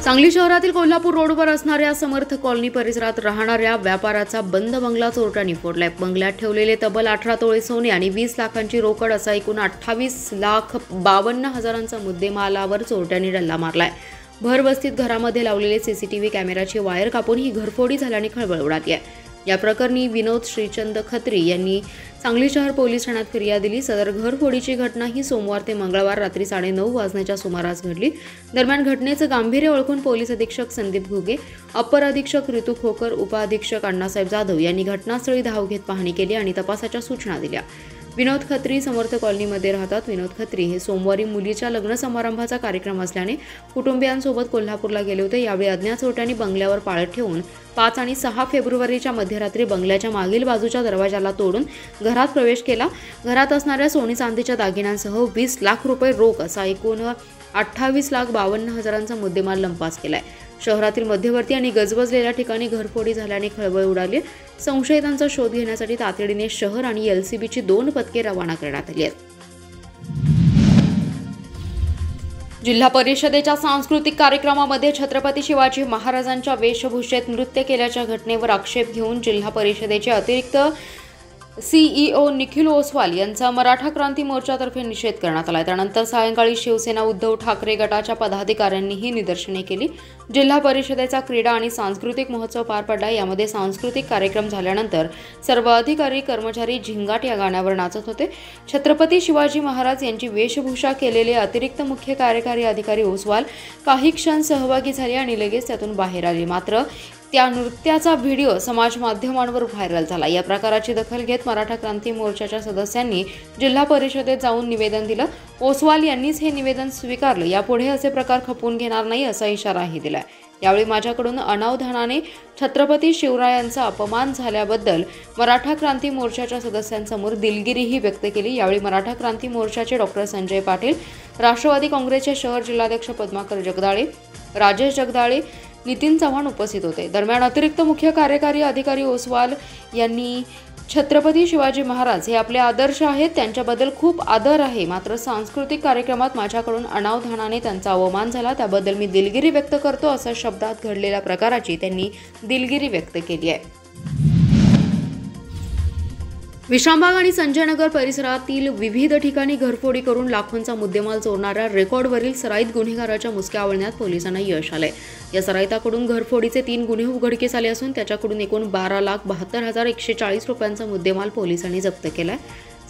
सांगली शहरातील कोल्हापूर रोडवर असणाऱ्या समर्थ कॉलनी परिसरात राहणाऱ्या व्यापाराचा बंद बंगला चोरट्यांनी फोडलाय। बंगल्यात ठेवलेले तब्बल 18 तोळे सोने आणि 20 लाखांची रोकड असा एकूण 28,52,000चा मुद्देमालावर चोरट्यांनी डल्ला मारलाय। भरवस्तीत घरामध्ये लावलेले सीसीटीव्ही कॅमेऱ्याची वायर कापून ही घरफोडी झाल्याने खळबळ उडाली आहे। या प्रकरणी विनोद श्रीचंद खत्री यांनी सांगली शहर पोलीस ठाण्यात फिर्याद दिली। सदर घरफोडीची घटना ही सोमवार ते मंगळवार रात्री 9:30 वाजण्याच्या सुमारास घडली। दरम्यान घटनेचं गांभीर्य ओळखून पोलीस अधीक्षक संदीप घुगे, अप्पर अधीक्षक ऋतू खोकर, उपअधीक्षक अण्णासाहेब जाधव यांनी घटनास्थळी धाव घेत पाहणी केली आणि तपासाच्या सूचना दिल्या। विनोद खत्री समर्थ कॉलनीमध्ये राहतात। विनोद खत्री हे सोमवारी मुलीच्या लग्न समारंभाचा कार्यक्रम असल्याने कुटुंबियांसोबत कोल्हापूरला गेले होते। यावेळी अज्ञात चोरट्यांनी बंगल्यावर पाळत ठेवून 5 आणि 6 फेब्रुवारीच्या मध्यरात्री बंगल्याच्या मागील बाजूच्या दरवाजाला तोडून घरात प्रवेश केला। घरात असणाऱ्या सोने चांदीच्या दागिन्यांसह 20 लाख रुपये रोख असा एकूण 28,52,000चा मुद्देमाल लंपास केलाय। शहरातील मध्यवर्ती आणि गजबजलेल्या ठिकाणी घरफोडी झाल्याने खळबळ उडाली। संशयितांचा शोध घेण्यासाठी तातडीने शहर आणि LCBची 2 पथके रवाना करण्यात आली आहेत। जिल्हा परिषदेच्या सांस्कृतिक कार्यक्रमामध्ये छत्रपती शिवाजी महाराजांच्या वेशभूषेत नृत्य केल्याच्या घटनेवर आक्षेप घेऊन जिल्हा परिषदेचे अतिरिक्त CEO निखिल ओसवाल यांचा मराठा क्रांती मोर्चातर्फे निषेध करण्यात आला। त्यानंतर सायंकाळी शिवसेना उद्धव ठाकरे गटाच्या पदाधिकाऱ्यांनीही निदर्शने केली। जिल्हा परिषदेचा क्रीडा आणि सांस्कृतिक महोत्सव पार पडला। यामध्ये सांस्कृतिक कार्यक्रम झाल्यानंतर सर्व अधिकारी कर्मचारी झिंगाट या गाण्यावर नाचत होते। छत्रपती शिवाजी महाराज यांची वेशभूषा केलेले अतिरिक्त मुख्य कार्यकारी अधिकारी ओसवाल काही क्षण सहभागी झाले आणि लगेच त्यातून बाहेर आले। मात्र त्या नृत्याचा व्हिडिओ समाज माध्यमांवर व्हायरल झाला। या प्रकाराची दखल घेत मराठा क्रांती मोर्चाच्या सदस्यांनी जिल्हा परिषदेत जाऊन निवेदन दिलं। ओसवाल यांनीच हे निवेदन स्वीकारलं। यापुढे असे प्रकार खपवून घेणार नाही असा इशाराही दिलाय। यावेळी माझ्याकडून अनावधानाने छत्रपती शिवरायांचा अपमान झाल्याबद्दल मराठा क्रांती मोर्चाच्या सदस्यांसमोर दिलगिरीही व्यक्त केली। यावेळी मराठा क्रांती मोर्चाचे डॉक्टर संजय पाटील, राष्ट्रवादी काँग्रेसचे शहर जिल्हाध्यक्ष पद्माकर जगदाळे, राजेश जगदाळे, नितीन चव्हाण उपस्थित होते। दरम्यान अतिरिक्त मुख्य कार्यकारी अधिकारी ओसवाल यांनी छत्रपती शिवाजी महाराज हे आपले आदर्श आहेत, त्यांच्याबद्दल खूप आदर आहे, मात्र सांस्कृतिक कार्यक्रमात माझ्याकडून अनावधानाने त्यांचा अवमान झाला, त्याबद्दल मी दिलगिरी व्यक्त करतो अशा शब्दात घडलेल्या प्रकाराची त्यांनी दिलगिरी व्यक्त केली आहे। विश्रामबाग आणि संजयनगर परिसरातील विविध ठिकाणी घरफोडी करून लाखोंचा मुद्देमाल चोरणाऱ्या रेकॉर्डवरील सराईत गुन्हेगाराच्या मुसक्या आवळण्यात पोलिसांना यश आलंय। या सराईताकडून घरफोडीचे 3 गुन्हे उघडकीस आले असून त्याच्याकडून एकूण 12,72,140 रुपयांचा मुद्देमाल पोलिसांनी जप्त केलाय।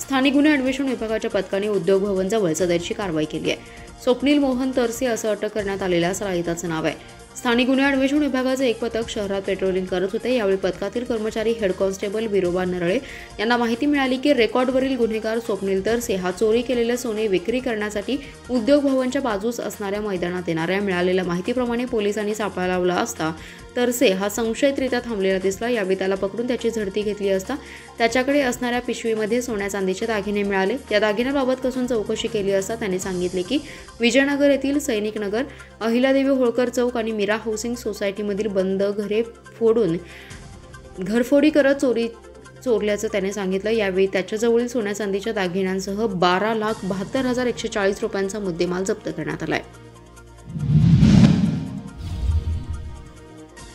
स्थानिक गुन्हे अन्वेषण विभागाच्या पथकाने उद्योग भवन जवळ सदरची कारवाई केली आहे। स्वप्नील मोहन तरसे असं अटक करण्यात आलेल्या सराईताचं नाव आहे। स्थानिक गुन्हे अन्वेषण विभागाचे एक पथक शहरात पेट्रोलिंग करत होते। यावेळी पथकातील कर्मचारी हेड कॉन्स्टेबल बिरोबा नरळे यांना माहिती मिळाली की रेकॉर्डवरील गुन्हेगार स्वप्नील तरसे हा चोरी केलेले सोने विक्री करण्यासाठी उद्योग भवनच्या बाजूस असणाऱ्या मैदानात येणाऱ्या मिळालेल्या माहितीप्रमाणे पोलिसांनी सापळा लावला असता तरसे हा संशयितरित्या थांबलेला दिसला। यावेळी त्याला पकडून त्याची झडती घेतली असता त्याच्याकडे असणाऱ्या पिशवीमध्ये सोन्या चांदीचे दागिने मिळाले। या दागिन्याबाबत कसून चौकशी केली असता त्याने सांगितले की विजयनगर येथील सैनिक नगर, अहिल्यादेवी होळकर चौक आणि मीरा हाऊसिंग सोसायटीमधील बंद घरे फोडून घरफोडी करत चोरल्याचं त्याने सांगितलं। यावेळी त्याच्याजवळील सोन्या चांदीच्या दागिन्यांसह 12,72,140 रुपयांचा मुद्देमाल जप्त करण्यात आलाय।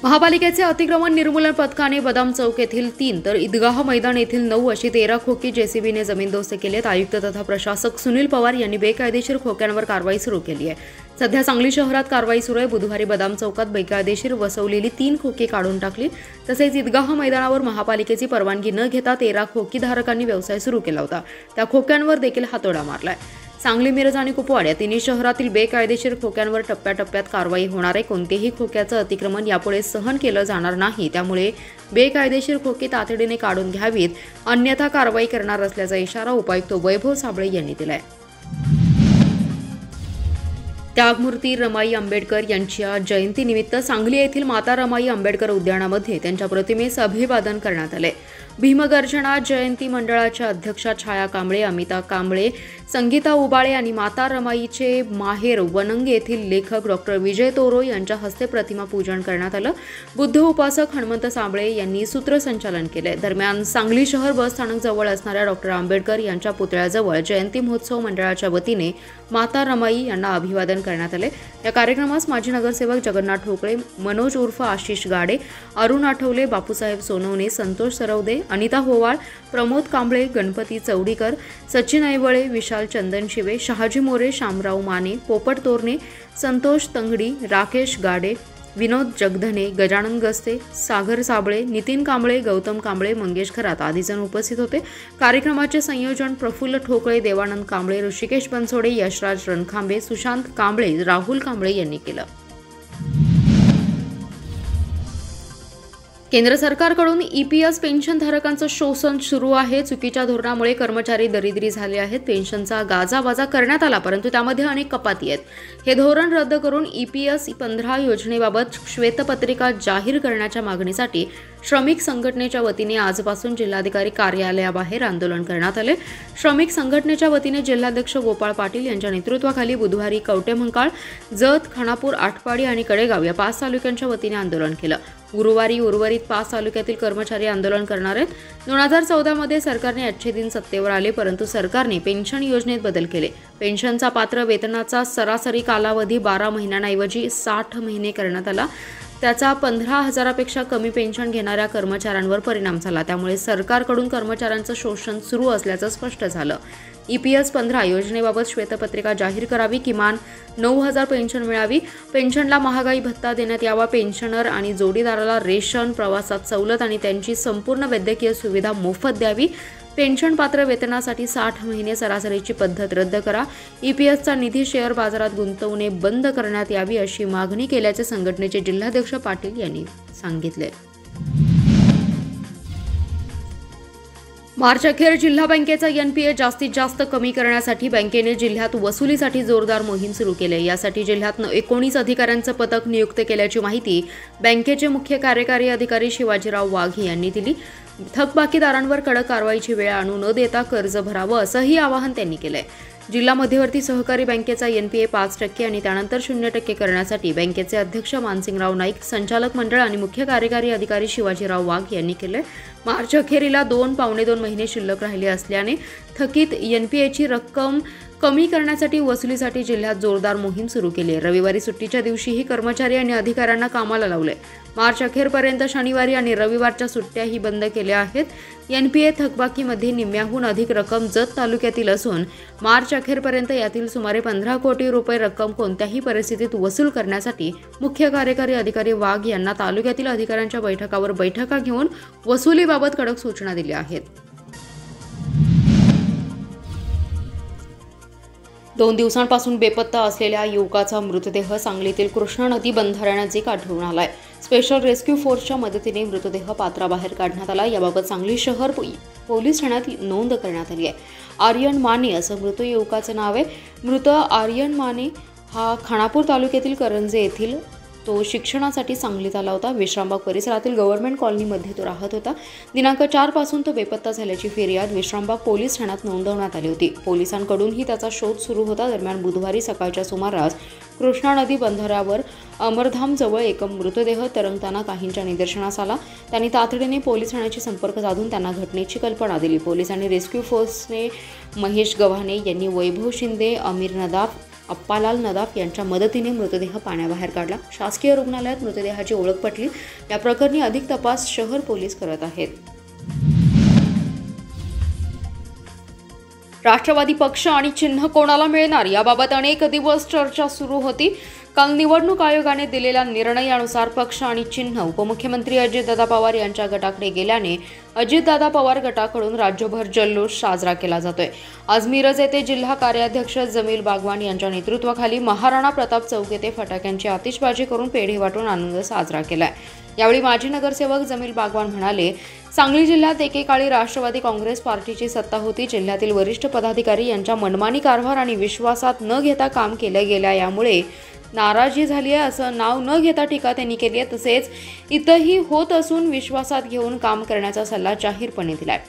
महापालिकेचे अतिक्रमण निर्मूलन पथकाने बदाम चौक येथील 3 तर ईदगाह मैदान येथील 9 अशी 13 खोकी JCBने जमीनदोस्त केलेत। आयुक्त तथा प्रशासक सुनील पवार यांनी बेकायदेशीर खोक्यांवर कारवाई सुरू केली आहे। सध्या सांगली शहरात कारवाई सुरू आहे। बुधवारी बदाम चौकात बेकायदेशीर वसवलेली 3 खोकी काढून टाकली। तसेच ईदगाह मैदानावर महापालिकेची परवानगी न घेता 13 खोकीधारकांनी व्यवसाय सुरू केला होता। त्या खोक्यांवर देखील हातोडा मारलाय। सांगली, मिरज आणि कुपवाड या तिन्ही शहरातील बेकायदेशीर खोक्यांवर टप्प्याटप्प्यात कारवाई होणार आहे। कोणतेही खोक्याचं अतिक्रमण यापुढे सहन केलं जाणार नाही, त्यामुळे बेकायदेशीर खोकी तातडीने काढून घ्यावीत, अन्यथा कारवाई करणार असल्याचा इशारा उपायुक्त वैभव साबळे यांनी दिलाय। त्यागमूर्ती रमाई आंबेडकर यांच्या जयंतीनिमित्त सांगली येथील माता रमाई आंबेडकर उद्यानामध्ये त्यांच्या प्रतिमेस अभिवादन करण्यात आले। भीमगर्जना जयंती मंडळाच्या अध्यक्षा छाया कांबळे, अमिता कांबळे, संगीता उबाळे आणि माता रमाईचे माहेर वनंग येथील लेखक डॉक्टर विजय तोरो यांच्या हस्ते प्रतिमा पूजन करण्यात आलं. बुद्ध उपासक हनुमंत साबळे यांनी सूत्रसंचालन केले. दरम्यान सांगली शहर बस स्थानक जवळ असणाऱ्या डॉक्टर आंबेडकर यांच्या पुतळ्याजवळ जयंती महोत्सव मंडळाच्या वतीने माता रमाई यांना अभिवादन करण्यात आले. या कार्यक्रमास माजी नगरसेवक जगन्नाथ ठोकळे, मनोज उर्फ आशिष गाडे, अरुण आठवले, बापूसाहेब सोनवणे, संतोष सरवदे, अनिता होवाळ, प्रमोद कांबळे, गणपती चौडीकर, सचिन ऐवळे, विशाल चंदनशिवे, शहाजी मोरे, शामराव माने, पोपट तोरणे, संतोष तंगडी, राकेश गाडे, विनोद जगधने, गजानन गस्ते, सागर साबळे, नितीन कांबळे, गौतम कांबळे, मंगेश खरात आदी जण उपस्थित होते. कार्यक्रमाचे संयोजन प्रफुल्ल ठोकळे, देवानंद कांबळे, ऋषिकेश बनसोडे, यशराज रणखांबे, सुशांत कांबळे, राहुल कांबळे यांनी केलं. केंद्र सरकारकडून ईपीएस पेन्शनधारकांचं शोषण सुरू आहे. चुकीच्या धोरणामुळे कर्मचारी दरिद्री झाले आहेत. पेन्शनचा गाजावाजा करण्यात आला, परंतु त्यामध्ये अनेक कपाती आहेत. हे धोरण रद्द करून ईपीएस 15 योजनेबाबत श्वेतपत्रिका जाहीर करण्याच्या मागणीसाठी श्रमिक संघटनेच्या वतीने आजपासून जिल्हाधिकारी कार्यालयाबाहेर आंदोलन करण्यात आले. श्रमिक संघटनेच्या वतीने जिल्हाध्यक्ष गोपाळ पाटील यांच्या नेतृत्वाखाली बुधवारी कवटेमंकाळ, जत, खानापूर, आटपाडी आणि कडेगाव या 5 तालुक्यांच्या वतीने आंदोलन केलं. गुरुवारी उर्वरित 5 तालुक्यातील कर्मचारी आंदोलन करणार आहेत. 2014 मध्ये सरकारने अच्छे दिन सत्तेवर आले, परंतु सरकारने पेन्शन योजनेत बदल केले. पेन्शनचा पात्र वेतनाचा सरासरी कालावधी 12 महिन्यांऐवजी 60 महिने करण्यात आला. त्याचा 15,000पेक्षा कमी पेन्शन घेणाऱ्या कर्मचाऱ्यांवर परिणाम झाला. त्यामुळे सरकारकडून कर्मचाऱ्यांचं शोषण सुरू असल्याचं स्पष्ट झालं. ईपीएस 15 योजनेबाबत श्वेतपत्रिका जाहीर करावी, किमान 9,000 पेन्शन मिळावी, पेन्शनला महागाई भत्ता देण्यात यावा, पेन्शनर आणि जोडीदाराला रेशन, प्रवासात सवलत आणि त्यांची संपूर्ण वैद्यकीय सुविधा मोफत द्यावी, पेन्शन पात्र वेतनासाठी 60 महिने सरासरीची पद्धत रद्द करा, ईपीएसचा निधी शेअर बाजारात गुंतवणे बंद करण्यात यावी अशी मागणी केल्याचे संघटनेचे जिल्हाध्यक्ष पाटील यांनी सांगितले. मार्च अखेर जिल्हा बँकेचा एनपीए जास्तीत जास्त कमी करण्यासाठी बँकेने जिल्ह्यात वसुलीसाठी जोरदार मोहीम सुरू केली आहे. यासाठी जिल्ह्यात 19 अधिकाऱ्यांचं पथक नियुक्त केल्याची माहिती बँकेचे मुख्य कार्यकारी अधिकारी शिवाजीराव वाघ यांनी दिली. थकबाकीदारांवर कडक कारवाईची वेळ आणू न देता कर्ज भरावं असंही आवाहन त्यांनी केलंय. जिल्हा मध्यवर्ती सहकारी बँकेचा एनपीए 5% आणि त्यानंतर 0% करण्यासाठी बँकेचे अध्यक्ष मानसिंगराव नाईक, संचालक मंडळ आणि मुख्य कार्यकारी अधिकारी शिवाजीराव वाघ यांनी केले. मार्च अखेरीला 2-2.25 महिने शिल्लक राहिले असल्याने थकीत एनपीएची रक्कम कमी करण्यासाठी वसुलीसाठी जिल्ह्यात जोरदार मोहीम सुरू केली आहे. रविवारी सुट्टीच्या दिवशीही कर्मचारी आणि अधिकाऱ्यांना कामाला लावले. मार्च अखेरपर्यंत शनिवारी आणि रविवारच्या सुट्ट्याही बंद केल्या आहेत. एनपीए थकबाकीमध्ये निम्म्याहून अधिक रक्कम जत तालुक्यातील असून मार्च अखेरपर्यंत यातील सुमारे 15 कोटी रुपये रक्कम कोणत्याही परिस्थितीत वसूल करण्यासाठी मुख्य कार्यकारी अधिकारी वाघ यांना तालुक्यातील अधिकाऱ्यांच्या बैठकावर बैठका घेऊन वसुलीबाबत कडक सूचना दिल्या आहेत. 2 दिवसांपासून बेपत्ता असलेल्या युवकाचा मृतदेह सांगलीतील कृष्णा नदी बंधाऱ्यानजीक आढळून आलाय. स्पेशल रेस्क्यू फोर्सच्या मदतीने मृतदेह पात्राबाहेर काढण्यात आला. याबाबत सांगली शहर पोलीस ठाण्यात नोंद करण्यात आली आहे. आर्यन माने असं मृत युवकाचं नाव आहे. मृत आर्यन माने हा खानापूर तालुक्यातील करंजे येथील तो शिक्षणासाठी सांगलीत आला होता. विश्रामबाग परिसरातील गव्हर्नमेंट कॉलनीमध्ये तो राहत होता. दिनांक 4 पासून तो बेपत्ता झाल्याची फिर्याद विश्रामबाग पोलीस ठाण्यात नोंदवण्यात आली होती. पोलिसांकडूनही त्याचा शोध सुरू होता. दरम्यान बुधवारी सकाळच्या सुमारास कृष्णा नदी बंधाऱ्यावर अमरधामजवळ एक मृतदेह तरंगताना काहींच्या निदर्शनास आला. त्यांनी तातडीने पोलीस ठाण्याशी संपर्क साधून त्यांना घटनेची कल्पना दिली. पोलिसांनी रेस्क्यू फोर्सने महेश गव्हाणे यांनी वैभव शिंदे, अमीर नदाफ, अप्पालाल नदाफ यांच्या मदतीने मृतदेह पाण्याबाहेर काढला. शासकीय रुग्णालयात मृतदेहाची ओळख पटली. या प्रकरणी अधिक तपास शहर पोलीस करत आहेत. राष्ट्रवादी पक्ष आणि चिन्ह कोणाला मिळणार याबाबत अनेक दिवस चर्चा सुरू होती. काल निवडणूक आयोगाने दिलेल्या निर्णयानुसार पक्ष आणि चिन्ह उपमुख्यमंत्री अजितदादा पवार यांच्या गटाकडे गेल्याने अजितदादा पवार गटाकडून राज्यभर जल्लोष साजरा केला जातोय. आज मिरज येथे जिल्हा कार्याध्यक्ष जमील बागवान यांच्या नेतृत्वाखाली महाराणा प्रताप चौक येथे फटाक्यांची आतिषबाजी करून पेढे वाटून आनंद साजरा केलाय. यावेळी माजी नगरसेवक जमील बागवान म्हणाले, सांगली जिल्ह्यात एकेकाळी राष्ट्रवादी काँग्रेस पार्टीची सत्ता होती. जिल्ह्यातील वरिष्ठ पदाधिकारी यांच्या मनमानी कारभार आणि विश्वासात न घेता काम केले गेल्या यामुळे नाराजी झाली आहे असं नाव न घेता टीका त्यांनी केली आहे. तसेच इथंही होत असून विश्वासात घेऊन काम करण्याचा सल्ला जाहीरपणे दिलाय.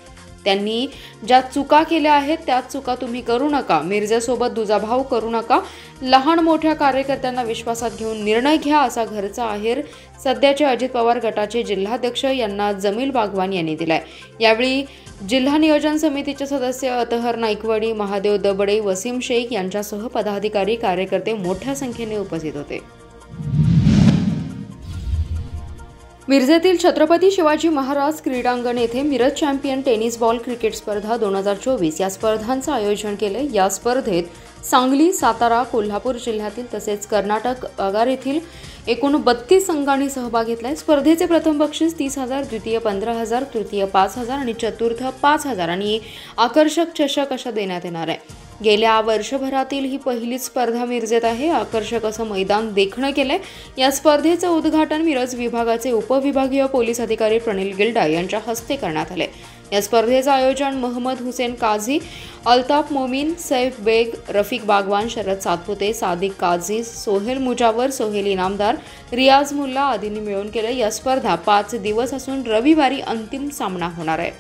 त्यांनी ज्या चुका केल्या आहेत त्याच चुका तुम्ही करू नका. मिरजेसोबत दुजाभाव करू नका. लहान मोठ्या कार्यकर्त्यांना विश्वासात घेऊन निर्णय घ्या असा घरचा आहेर सध्याचे अजित पवार गटाचे जिल्हाध्यक्ष यांना जमील बागवान यांनी दिलाय. यावेळी जिल्हा नियोजन समितीचे सदस्य अतहर नाईकवाडी, महादेव दबडे, वसीम शेख यांच्यासह पदाधिकारी कार्यकर्ते मोठ्या संख्येने उपस्थित होते. मिरजेतील छत्रपती शिवाजी महाराज क्रीडांगण येथे Miraj champion tennis ball cricket स्पर्धा 2024 या स्पर्धांचं आयोजन केले. या स्पर्धेत सांगली, सातारा, कोल्हापूर जिल्ह्यातील तसेच कर्नाटक आगार येथील एकूण 32 संघांनी सहभाग घेतलाय. स्पर्धेचे प्रथम बक्षीस 30,000, द्वितीय 15,000, तृतीय 5,000 आणि चतुर्थ 5,000 आणि आकर्षक चषक अशा देण्यात येणार आहे. गेल्या वर्षभरातील ही पहिलीच स्पर्धा मिरजेत आहे. आकर्षक असं मैदान देखणं केलंय. या स्पर्धेचं उद्घाटन मिरज विभागाचे उपविभागीय पोलीस अधिकारी प्रणिल गिल्डा यांच्या हस्ते करण्यात आले. या स्पर्धेचं आयोजन मोहम्मद हुसेन काझी, अल्ताफ मोमीन, सैफ बेग, रफिक बागवान, शरद सातपुते, सादिक काझी, सोहेल मुजावर, सोहेल इनामदार, रियाज मुल्ला आदींनी मिळून केलं. या स्पर्धा 5 दिवस असून रविवारी अंतिम सामना होणार आहे.